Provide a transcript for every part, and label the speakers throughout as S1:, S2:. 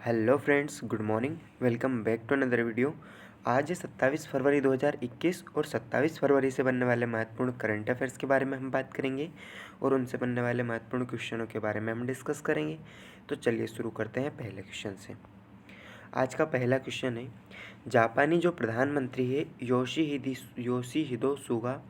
S1: Hello friends, good morning. Welcome back to another video. आज है 27 फरवरी 2021 और 27 फरवरी से बनने वाले महत्वपूर्ण करंट अफेयर्स के बारे में हम बात करेंगे और उनसे बनने वाले महत्वपूर्ण क्वेश्चनों के बारे में हम डिस्कस करेंगे। तो चलिए शुरू करते हैं पहले क्वेश्चन से। आज का पहला क्वेश्चन है, जापानी जो प्रधानमंत्री है योशिहिदो सुगा,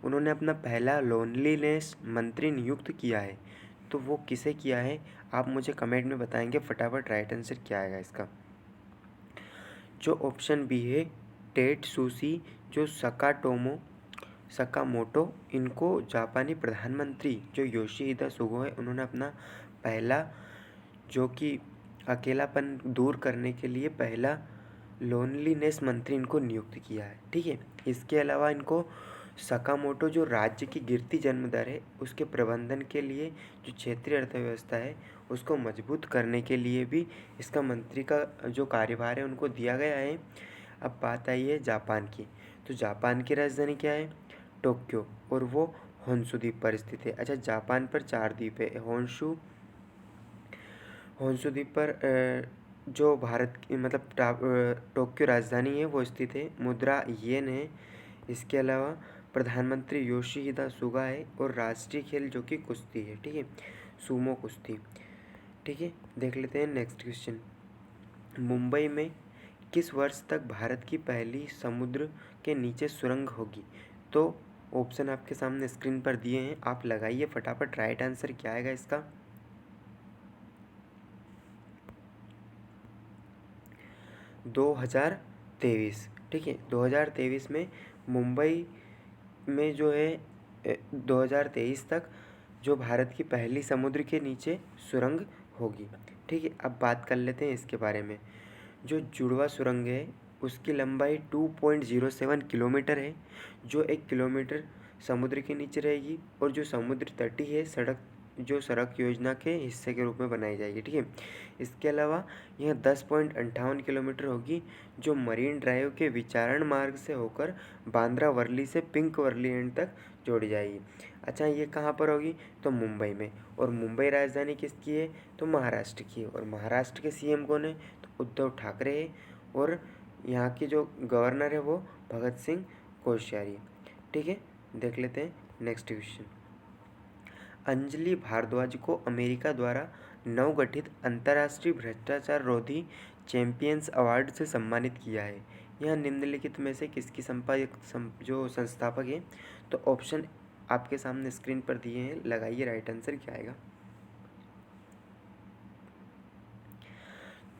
S1: उन्होंने अपना पहला लोनलीनेस मंत्री नियुक्त किया है, तो वो किसे किया है? आप मुझे कमेंट में बताएंगे। फटाफट राइट आंसर क्या आएगा इसका। जो ऑप्शन बी है टेटसुशी जो सकामोटो, इनको जापानी प्रधानमंत्री जो योशिहिदा सुगो है, उन्होंने अपना पहला जो कि अकेलापन दूर करने के लिए पहला लोनलीनेस मंत्री इनको नियुक्त किया है। ठीक है, इसके अलावा इनको सकामोटो जो राज्य की गिरती जन्म दर है उसके प्रबंधन के लिए, जो क्षेत्रीय अर्थव्यवस्था है उसको मजबूत करने के लिए भी इसका मंत्री का जो कार्यभार है उनको दिया गया है। अब बात आई है जापान की, तो जापान की राजधानी क्या है? टोक्यो, और वो होन्शु द्वीप पर स्थित है। अच्छा, जापान पर 4 द्वीप है। होन्शु द्वीप पर जो भारत की मतलब टोक्यो राजधानी है वो स्थित है। मुद्रा येन है। इसके अलावा प्रधानमंत्री योशिहिदा सुगा है और राष्ट्रीय खेल जो कि कुश्ती है। ठीक है, सूमो कुश्ती। ठीक है, देख लेते हैं नेक्स्ट क्वेश्चन। मुंबई में किस वर्ष तक भारत की पहली समुद्र के नीचे सुरंग होगी? तो ऑप्शन आपके सामने स्क्रीन पर दिए हैं, आप लगाइए फटाफट। राइट आंसर क्या आएगा इसका? 2023। ठीक है, 2023 में मुंबई में जो है 2023 तक जो भारत की पहली समुद्र के नीचे सुरंग होगी। ठीक है, अब बात कर लेते हैं इसके बारे में। जो जुड़वा सुरंग है उसकी लंबाई 2.07 किलोमीटर है, जो 1 किलोमीटर समुद्र के नीचे रहेगी और जो समुद्र तटी है सड़क योजना के हिस्से के रूप में बनाई जाएगी। ठीक है, इसके अलावा यह 10.58 किलोमीटर होगी, जो मरीन ड्राइव के विचारण मार्ग से होकर बांद्रा वर्ली से पिंक वर्ली एंड तक जोड़ी जाएगी। अच्छा, ये कहाँ पर होगी? तो मुंबई में। और मुंबई राजधानी किसकी है? तो महाराष्ट्र की है। और महाराष्ट्र के सीएम कौन है? तो उद्धव ठाकरे है। और यहाँ के जो गवर्नर है वो भगत सिंह कोश्यारी। ठीक है, देख लेते हैं नेक्स्ट क्वेश्चन। अंजलि भारद्वाज को अमेरिका द्वारा नवगठित अंतर्राष्ट्रीय भ्रष्टाचार रोधी चैंपियंस अवार्ड से सम्मानित किया है। यह निम्नलिखित में से किसकी जो संस्थापक है? तो ऑप्शन आपके सामने स्क्रीन पर दिए हैं, लगाइए राइट आंसर क्या आएगा।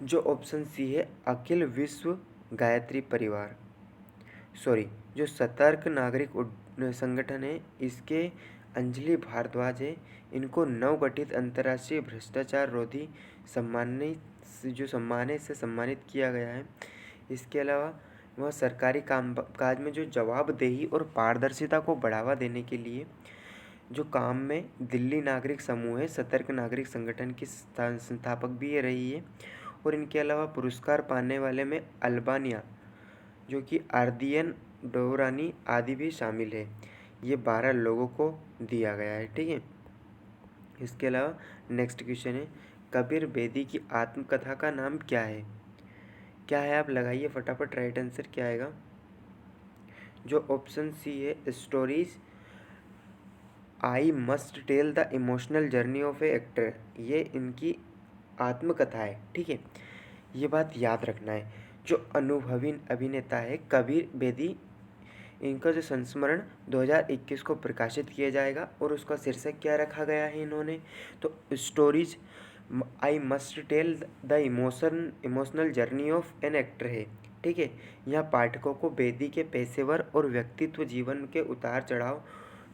S1: जो ऑप्शन सी है अखिल विश्व गायत्री परिवार, जो सतर्क नागरिक संगठन है, इसके अंजलि भारद्वाज है। इनको नवगठित अंतर्राष्ट्रीय भ्रष्टाचार रोधी सम्मान है इससे सम्मानित किया गया है। इसके अलावा वह सरकारी काज में जो जवाबदेही और पारदर्शिता को बढ़ावा देने के लिए जो काम में दिल्ली नागरिक समूह है, सतर्क नागरिक संगठन की संस्थापक भी ये रही है। और इनके अलावा पुरस्कार पाने वाले में अल्बानिया जो कि आर्दियन डोरानी आदि भी शामिल है। ये 12 लोगों को दिया गया है। ठीक है, इसके अलावा नेक्स्ट क्वेश्चन है, कबीर बेदी की आत्मकथा का नाम क्या है? क्या है आप लगाइए फटाफट। राइट आंसर क्या आएगा? जो ऑप्शन सी है stories I must tell the emotional journey of a actor, ये इनकी आत्मकथा है। ठीक है, ये बात याद रखना है। जो अनुभवी अभिनेता है कबीर बेदी, इनका जो संस्मरण 2021 को प्रकाशित किया जाएगा और उसका शीर्षक क्या रखा गया है इन्होंने? तो stories I must tell the emotional journey of an actor है। ठीक है, यह पाठकों को बेदी के पेशेवर और व्यक्तित्व जीवन के उतार चढ़ाव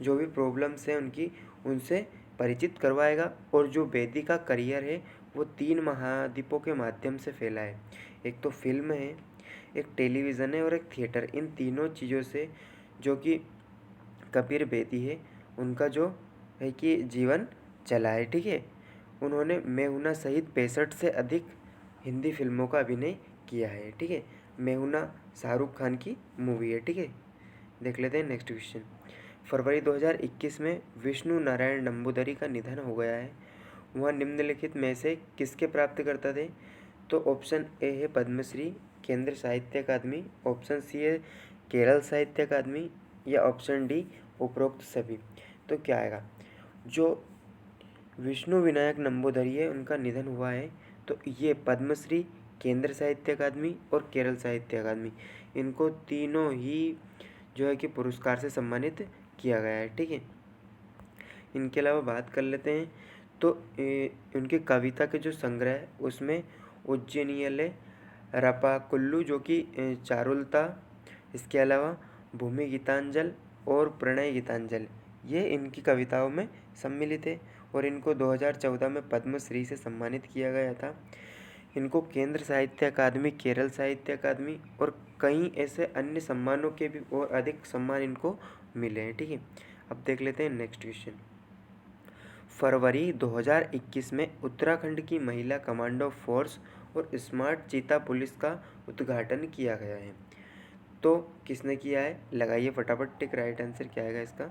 S1: जो भी प्रॉब्लम्स हैं उनसे परिचित करवाएगा। और जो बेदी का करियर है वो 3 महाद्वीपों के माध्यम से फैला है। एक तो फिल्म है, एक टेलीविज़न है और एक थिएटर। इन तीनों चीज़ों से जो कि कबीर बेदी है उनका जो है कि जीवन चला है। ठीक है, उन्होंने मैं हूं ना सहित 65 से अधिक हिंदी फिल्मों का अभिनय किया है। ठीक है, मैं हूं ना शाहरुख खान की मूवी है। ठीक है, देख लेते हैं नेक्स्ट क्वेश्चन। फरवरी 2021 में विष्णु नारायण नंबूदरी का निधन हो गया है। वह निम्नलिखित में से किसके प्राप्त करता थे? तो ऑप्शन ए है पद्मश्री, केंद्र साहित्य अकादमी, ऑप्शन सी है केरल साहित्य अकादमी, या ऑप्शन डी उपरोक्त सभी। तो क्या आएगा? जो विष्णु विनायक नंबूदरी है उनका निधन हुआ है, तो ये पद्मश्री, केंद्र साहित्य अकादमी और केरल साहित्य अकादमी, इनको तीनों ही जो है कि पुरस्कार से सम्मानित किया गया है। ठीक है, इनके अलावा बात कर लेते हैं तो उनके कविता के जो संग्रह है उसमें उज्जैनियले, रपाकुल्लू जो कि चारुलता, इसके अलावा भूमि गीतांजल और प्रणय गीतांजल, ये इनकी कविताओं में सम्मिलित है और इनको 2014 में पद्मश्री से सम्मानित किया गया था। इनको केंद्र साहित्य अकादमी, केरल साहित्य अकादमी और कई ऐसे अन्य सम्मानों के भी और अधिक सम्मान इनको मिले हैं। ठीक है, अब देख लेते हैं नेक्स्ट क्वेश्चन। फरवरी 2021 में उत्तराखंड की महिला कमांडो फोर्स और स्मार्ट चीता पुलिस का उद्घाटन किया गया है। तो किसने किया है? लगाइए फटाफट टिक, राइट आंसर क्या आएगा इसका?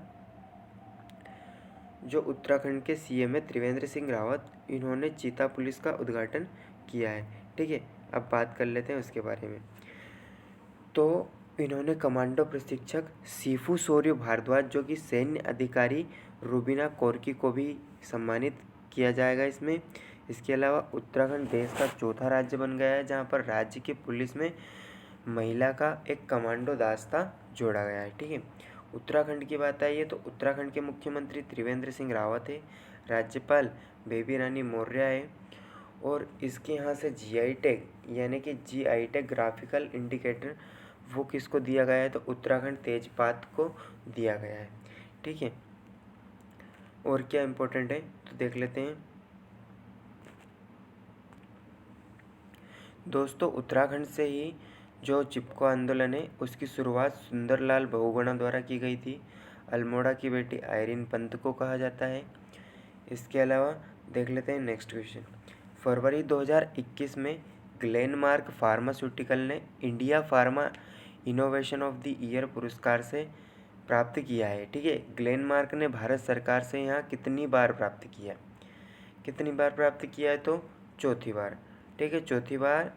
S1: जो उत्तराखंड के सीएम है त्रिवेंद्र सिंह रावत, इन्होंने चीता पुलिस का उद्घाटन किया है। ठीक है, अब बात कर लेते हैं उसके बारे में। तो इन्होंने कमांडो प्रशिक्षक सीफू शौर्य भारद्वाज जो कि सैन्य अधिकारी रुबीना कौरकी को भी सम्मानित किया जाएगा इसमें। इसके अलावा उत्तराखंड देश का चौथा राज्य बन गया है जहाँ पर राज्य के पुलिस में महिला का एक कमांडो दास्ता जोड़ा गया है। ठीक है, उत्तराखंड की बात आई है तो उत्तराखंड के मुख्यमंत्री त्रिवेंद्र सिंह रावत है, राज्यपाल बेबी रानी मौर्य है और इसके यहाँ से जीआई टैग यानी कि जीआई टैग ग्राफिकल इंडिकेटर वो किसको दिया गया है? तो उत्तराखंड तेजपात को दिया गया है। ठीक है, और क्या इम्पोर्टेंट है तो देख लेते हैं। दोस्तों, उत्तराखंड से ही जो चिपको आंदोलन है उसकी शुरुआत सुंदरलाल बहुगुणा द्वारा की गई थी। अल्मोड़ा की बेटी आयरन पंत को कहा जाता है। इसके अलावा देख लेते हैं नेक्स्ट क्वेश्चन। फरवरी 2021 में ग्लेनमार्क फार्मास्यूटिकल ने India pharma innovation of the year पुरस्कार से प्राप्त किया है। ठीक है, ग्लेनमार्क ने भारत सरकार से यहाँ कितनी बार प्राप्त किया? कितनी बार प्राप्त किया है? तो चौथी बार। ठीक है, चौथी बार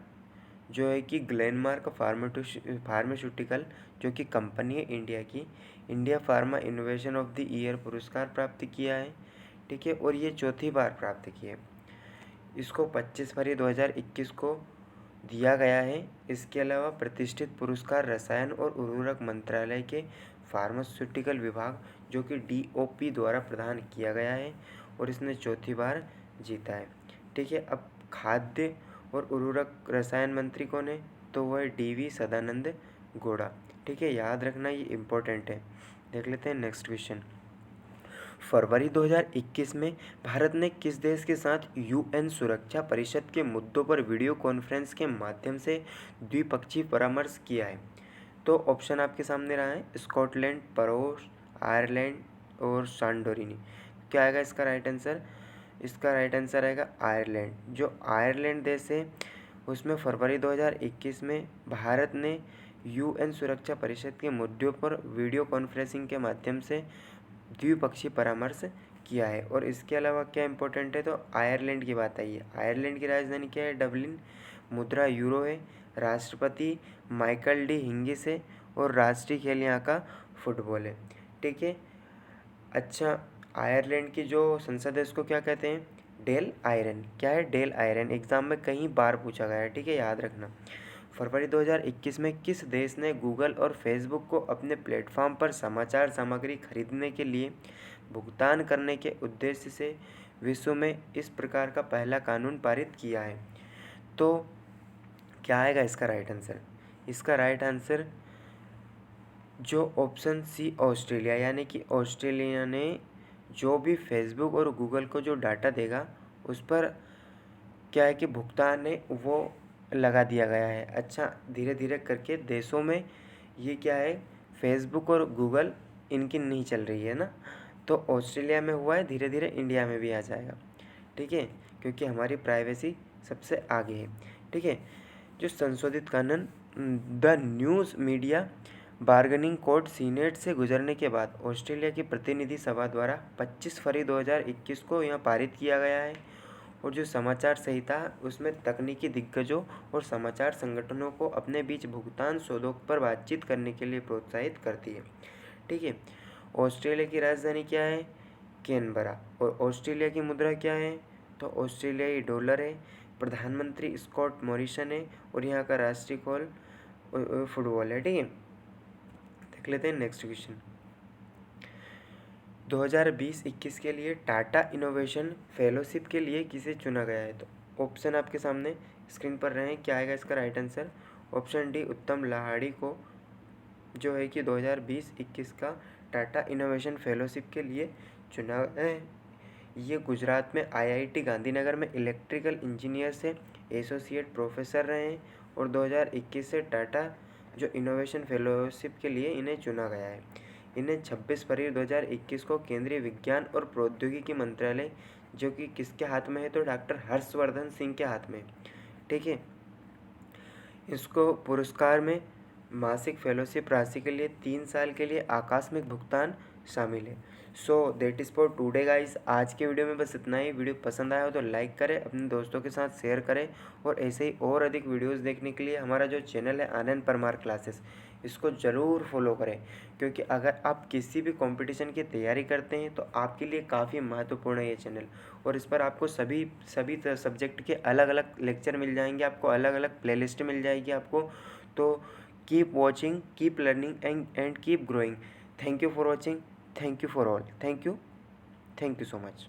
S1: जो है कि ग्लेनमार्क फार्मास्यूटिकल जो कि कंपनी है इंडिया की, India pharma innovation of the year पुरस्कार प्राप्त किया है। ठीक है, और ये चौथी बार प्राप्त किया है। इसको 25 फरवरी 2021 को दिया गया है। इसके अलावा प्रतिष्ठित पुरस्कार रसायन और उर्वरक मंत्रालय के फार्मास्यूटिकल विभाग जो कि DOP द्वारा प्रदान किया गया है और इसने चौथी बार जीता है। ठीक है, अब खाद्य और उर्वरक रसायन मंत्री कौन है? तो वह है DV सदानंद गौड़ा। ठीक है, याद रखना ये इम्पोर्टेंट है। देख लेते हैं नेक्स्ट क्वेश्चन। फरवरी 2021 में भारत ने किस देश के साथ UN सुरक्षा परिषद के मुद्दों पर वीडियो कॉन्फ्रेंस के माध्यम से द्विपक्षीय परामर्श किया है? तो ऑप्शन आपके सामने रहा है, स्कॉटलैंड, फरोस, आयरलैंड और सांडोरिनी। क्या आएगा इसका राइट आंसर? इसका राइट आंसर आएगा आयरलैंड। जो आयरलैंड देश है उसमें फरवरी 2021 में भारत ने UN सुरक्षा परिषद के मुद्दों पर वीडियो कॉन्फ्रेंसिंग के माध्यम से द्विपक्षीय परामर्श किया है। और इसके अलावा क्या इंपॉर्टेंट है तो आयरलैंड की बात आई है। आयरलैंड की राजधानी क्या है? डबलिन। मुद्रा यूरो है। राष्ट्रपति माइकल डी हिंगिस है और राष्ट्रीय खेल यहाँ का फुटबॉल है। ठीक है, अच्छा, आयरलैंड की जो संसद है उसको क्या कहते हैं? डेल आयरन। क्या है? Del iron. एग्जाम में कई बार पूछा गया है। ठीक है, याद रखना। फरवरी 2021 में किस देश ने गूगल और फेसबुक को अपने प्लेटफॉर्म पर समाचार सामग्री खरीदने के लिए भुगतान करने के उद्देश्य से विश्व में इस प्रकार का पहला कानून पारित किया है? तो क्या आएगा इसका राइट आंसर? इसका राइट आंसर जो ऑप्शन सी ऑस्ट्रेलिया, यानी कि ऑस्ट्रेलिया ने जो भी फेसबुक और गूगल को जो डाटा देगा उस पर क्या है कि भुगतान है वो लगा दिया गया है। अच्छा, धीरे धीरे करके देशों में ये क्या है, फेसबुक और गूगल इनकी नहीं चल रही है ना, तो ऑस्ट्रेलिया में हुआ है, धीरे धीरे इंडिया में भी आ जाएगा। ठीक है, क्योंकि हमारी प्राइवेसी सबसे आगे है। ठीक है, जो संशोधित कानून the news media bargaining code senate से गुजरने के बाद ऑस्ट्रेलिया की प्रतिनिधि सभा द्वारा 25 फरवरी 2021 को यह पारित किया गया है और जो समाचार संहिता उसमें तकनीकी दिग्गजों और समाचार संगठनों को अपने बीच भुगतान सौदों पर बातचीत करने के लिए प्रोत्साहित करती है। ठीक है। ऑस्ट्रेलिया की राजधानी क्या है? कैनबरा। और ऑस्ट्रेलिया की मुद्रा क्या है? तो ऑस्ट्रेलियाई डॉलर है। प्रधानमंत्री स्कॉट मॉरिसन है और यहाँ का राष्ट्रीय खेल फुटबॉल है। ठीक है। देख लेते हैं नेक्स्ट क्वेश्चन। 2020-21 के लिए टाटा इनोवेशन फेलोशिप के लिए किसे चुना गया है? तो ऑप्शन आपके सामने स्क्रीन पर रहे हैं। क्या आएगा इसका राइट आंसर? ऑप्शन डी, उत्तम लाहाड़ी को जो है कि 2020-21 का टाटा इनोवेशन फेलोशिप के लिए चुना है। ये गुजरात में आईआईटी गांधीनगर में इलेक्ट्रिकल इंजीनियर से एसोसिएट प्रोफेसर रहे हैं और 2021 से टाटा जो इनोवेशन फेलोशिप के लिए इन्हें चुना गया है। इन्हें 26 फरवरी 2021 को केंद्रीय विज्ञान और प्रौद्योगिकी मंत्रालय, जो कि किसके हाथ में है? तो डॉक्टर हर्षवर्धन सिंह के हाथ में। ठीक है। इसको पुरस्कार में मासिक फेलोशिप राशि के लिए 3 साल के लिए आकस्मिक भुगतान शामिल है। So that is for today guys. आज के वीडियो में बस इतना ही। वीडियो पसंद आया हो तो लाइक करें, अपने दोस्तों के साथ शेयर करें और ऐसे ही और अधिक वीडियोस देखने के लिए हमारा जो चैनल है आनंद परमार क्लासेस, इसको ज़रूर फॉलो करें, क्योंकि अगर आप किसी भी कंपटीशन की तैयारी करते हैं तो आपके लिए काफ़ी महत्वपूर्ण है ये चैनल। और इस पर आपको सभी सब्जेक्ट के अलग अलग लेक्चर मिल जाएंगे, आपको अलग अलग प्लेलिस्ट मिल जाएगी आपको। तो keep watching, keep learning and keep growing. Thank you for watching. Thank you for all. Thank you so much.